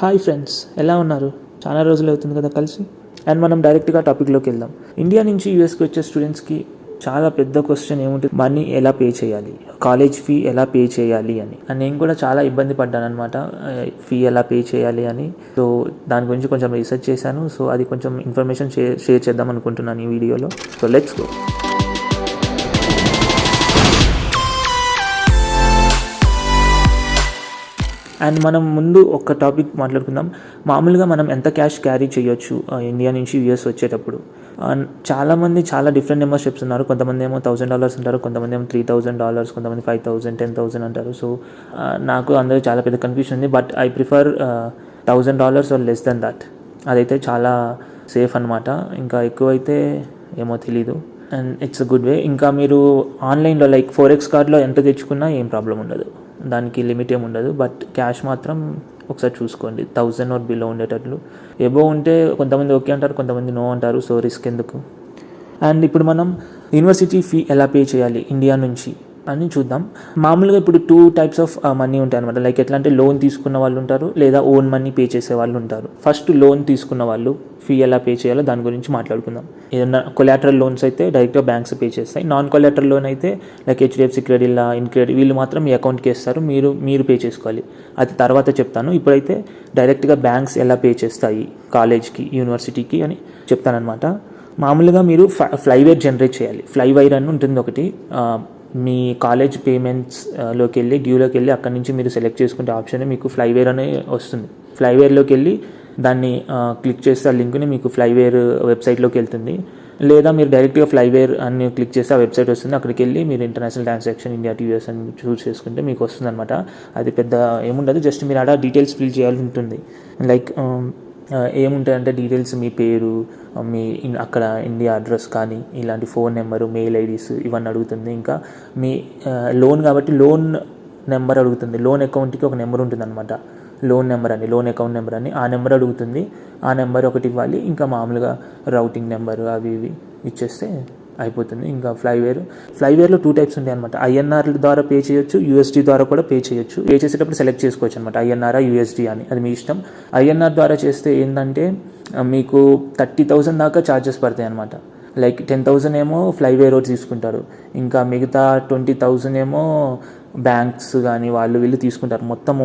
Hi friends, ఎలా ఉన్నారు? చాలా రోజులు అవుతుంది కదా కలిసి. అండ్ మనం డైరెక్ట్గా టాపిక్లోకి వెళ్దాం. ఇండియా నుంచి యూఎస్కి వచ్చే స్టూడెంట్స్కి చాలా పెద్ద క్వశ్చన్ ఏముంటుంది, మనీ ఎలా పే చేయాలి, కాలేజ్ ఫీ ఎలా పే చేయాలి అని. అండ్ నేను కూడా చాలా ఇబ్బంది పడ్డాను అనమాట, ఫీ ఎలా పే చేయాలి అని. సో దాని గురించి కొంచెం రీసెర్చ్ చేశాను. సో అది కొంచెం ఇన్ఫర్మేషన్ షేర్ చేద్దాం అనుకుంటున్నాను ఈ వీడియోలో. So let's go. అండ్ మనం ముందు ఒక టాపిక్ మాట్లాడుకుందాం. మామూలుగా మనం ఎంత క్యాష్ క్యారీ చేయొచ్చు ఇండియా నుంచి యూఎస్ వచ్చేటప్పుడు. చాలామంది చాలా డిఫరెంట్ నెంబర్స్ చెప్తున్నారు. కొంతమంది ఏమో $1,000 అంటారు, కొంతమంది ఏమో $3,000, కొంతమంది 5,000, 10,000 అంటారు. సో నాకు అందరూ చాలా పెద్ద కన్ఫ్యూషన్ ఉంది. But I prefer $1,000 or less than that. అదైతే చాలా సేఫ్ అనమాట. ఇంకా ఎక్కువైతే ఏమో తెలీదు. And it's a good way. ఇంకా మీరు ఆన్లైన్లో లైక్ 4X కార్డ్లో ఎంత తెచ్చుకున్నా ఏం ప్రాబ్లం ఉండదు, దానికి లిమిట్ ఏమి ఉండదు. బట్ క్యాష్ మాత్రం ఒకసారి చూసుకోండి, 1,000 ఆర్ బిలో ఉండేటట్లు. ఎబో ఉంటే కొంతమంది ఓకే అంటారు, కొంతమంది నో అంటారు. సో రిస్క్ ఎందుకు. అండ్ ఇప్పుడు మనం యూనివర్సిటీ ఫీ ఎలా పే చేయాలి ఇండియా నుంచి అని చూద్దాం. మామూలుగా ఇప్పుడు 2 types ఆఫ్ మనీ ఉంటాయి అనమాట. లైక్ ఎట్లా అంటే లోన్ తీసుకున్న వాళ్ళు ఉంటారు, లేదా ఓన్ మనీ పే చేసే వాళ్ళు ఉంటారు. ఫస్ట్ లోన్ తీసుకున్న వాళ్ళు ఫీ ఎలా పే చేయాలో దాని గురించి మాట్లాడుకుందాం. ఏదన్నా కొలాటరల్ లోన్స్ అయితే డైరెక్ట్గా బ్యాంక్స్ పే చేస్తాయి. నాన్ కొలాటరల్ లోన్ అయితే లైక్ HDFC క్రెడిట్, ఇన్క్రెడిట్ వీళ్ళు మాత్రం మీ అకౌంట్కి వేస్తారు, మీరు పే చేసుకోవాలి. అది తర్వాత చెప్తాను. ఇప్పుడైతే డైరెక్ట్గా బ్యాంక్స్ ఎలా పే చేస్తాయి కాలేజ్కి, యూనివర్సిటీకి అని చెప్తానమాట. మామూలుగా మీరు ఫ్లైవేర్ జనరేట్ చేయాలి. ఫ్లైవైర్ అని ఉంటుంది ఒకటి. మీ కాలేజ్ పేమెంట్స్లోకి వెళ్ళి డ్యూలోకి వెళ్ళి అక్కడి నుంచి మీరు సెలెక్ట్ చేసుకుంటే ఆప్షన్ మీకు ఫ్లైవేర్ అనే వస్తుంది. ఫ్లైవేర్లోకి వెళ్ళి దాన్ని క్లిక్ చేస్తే ఆ లింక్ని మీకు ఫ్లైవేర్ వెబ్సైట్లోకి వెళ్తుంది. లేదా మీరు డైరెక్ట్గా ఫ్లైవేర్ అని క్లిక్ చేస్తే ఆ వెబ్సైట్ వస్తుంది. అక్కడికి వెళ్ళి మీరు international transaction India to US అని చూస్ చేసుకుంటే మీకు వస్తుంది అనమాట. అది పెద్ద ఏముండదు, జస్ట్ మీరు ఆడ డీటెయిల్స్ ఫిల్ చేయాల్సి ఉంటుంది. లైక్ ఏముంటాయంటే డీటెయిల్స్, మీ పేరు, మీ అక్కడ ఇండియా అడ్రస్ కానీ, ఇలాంటి ఫోన్ నెంబరు, మెయిల్ ఐడీస్ ఇవన్నీ అడుగుతుంది. ఇంకా మీ లోన్ కాబట్టి లోన్ నెంబర్ అడుగుతుంది. లోన్ అకౌంట్కి ఒక నెంబర్ ఉంటుంది అనమాట, లోన్ నెంబర్ అని, లోన్ అకౌంట్ నెంబర్ అని. ఆ నెంబర్ అడుగుతుంది. ఆ నెంబర్ ఒకటి ఇవ్వాలి. ఇంకా మామూలుగా రౌటింగ్ నెంబరు అవి ఇవి ఇచ్చేస్తే అయిపోతుంది. ఇంకా ఫ్లైవేర్లో 2 types ఉంటాయి అనమాట. INR ద్వారా పే చేయొచ్చు, USD ద్వారా కూడా పే చేయొచ్చు. పే చేసేటప్పుడు సెలెక్ట్ చేసుకోవచ్చు అనమాట, INR USD అని, అది మీ ఇష్టం. INR ద్వారా చేస్తే ఏంటంటే మీకు 30,000 దాకా ఛార్జెస్ పడతాయి అనమాట. లైక్ 10,000 ఏమో ఫ్లైవేర్ తీసుకుంటారు, ఇంకా మిగతా 20,000 ఏమో బ్యాంక్స్ కానీ వాళ్ళు వీళ్ళు తీసుకుంటారు. మొత్తం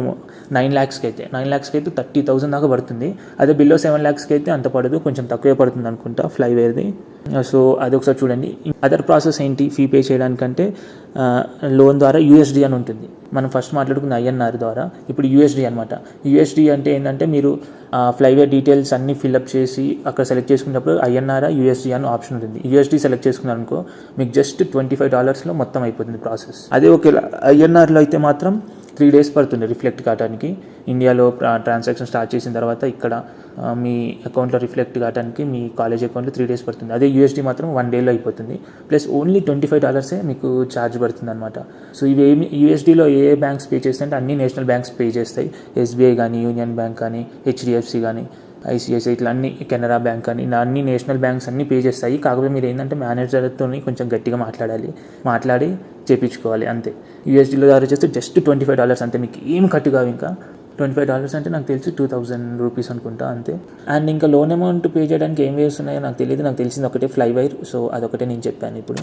9 lakhsకి అయితే 30,000 దాకా పడుతుంది. అదే బిలో 7 lakhsకి అయితే అంత పడదు, కొంచెం తక్కువే పడుతుంది అనుకుంటా ఫ్లైవేర్ది. సో అది ఒకసారి చూడండి. అదర్ ప్రాసెస్ ఏంటి ఫీ పే చేయడానికంటే, లోన్ ద్వారా USD అని ఉంటుంది. మనం ఫస్ట్ మాట్లాడుకున్న INR ద్వారా, ఇప్పుడు USD అనమాట. USD అంటే ఏంటంటే మీరు ఫ్లైవేర్ డీటెయిల్స్ అన్నీ ఫిల్అప్ చేసి అక్కడ సెలెక్ట్ చేసుకున్నప్పుడు INR USD అని ఆప్షన్ ఉంటుంది. USD సెలెక్ట్ చేసుకున్నారు అనుకో, మీకు జస్ట్ $25లో మొత్తం అయిపోతుంది ప్రాసెస్. అదే ఓకే INRలో అయితే మాత్రం 3 days పడుతుంది రిఫ్లెక్ట్ కావడానికి. ఇండియాలో ట్రాన్సాక్షన్ స్టార్ట్ చేసిన తర్వాత ఇక్కడ మీ అకౌంట్లో రిఫ్లెక్ట్ కావడానికి మీ కాలేజ్ అకౌంట్లో 3 days పడుతుంది. అదే USD మాత్రం 1 dayలో అయిపోతుంది. ప్లస్ ఓన్లీ $25 మీకు ఛార్జ్ పడుతుంది అనమాట. సో ఇవేమి USDలో ఏ బ్యాంక్స్ పే చేస్తాయంటే అన్ని నేషనల్ బ్యాంక్స్ పే చేస్తాయి. SBI కానీ, యూనియన్ బ్యాంక్ కానీ, HDFC కానీ, ICICI ఇట్లా అన్ని, కెనరా బ్యాంక్ అని, అన్ని నేషనల్ బ్యాంక్స్ అన్నీ పే చేస్తాయి. కాకపోతే మీరు ఏంటంటే మేనేజర్తో కొంచెం గట్టిగా మాట్లాడి చేయించుకోవాలి అంతే. USDలో ద్వారా చేస్తే జస్ట్ $25 అంతే, మీకు ఏం కట్టు కావు. ఇంకా $25 అంటే నాకు తెలిసి 2,000 రూపీస్ అనుకుంటా అంతే. అండ్ ఇంకా లోన్ అమౌంట్ పే చేయడానికి ఏం వేస్తున్నాయో నాకు తెలియదు. నాకు తెలిసింది ఒకటే ఫ్లైవైర్. సో అదొకటే నేను చెప్పాను ఇప్పుడు.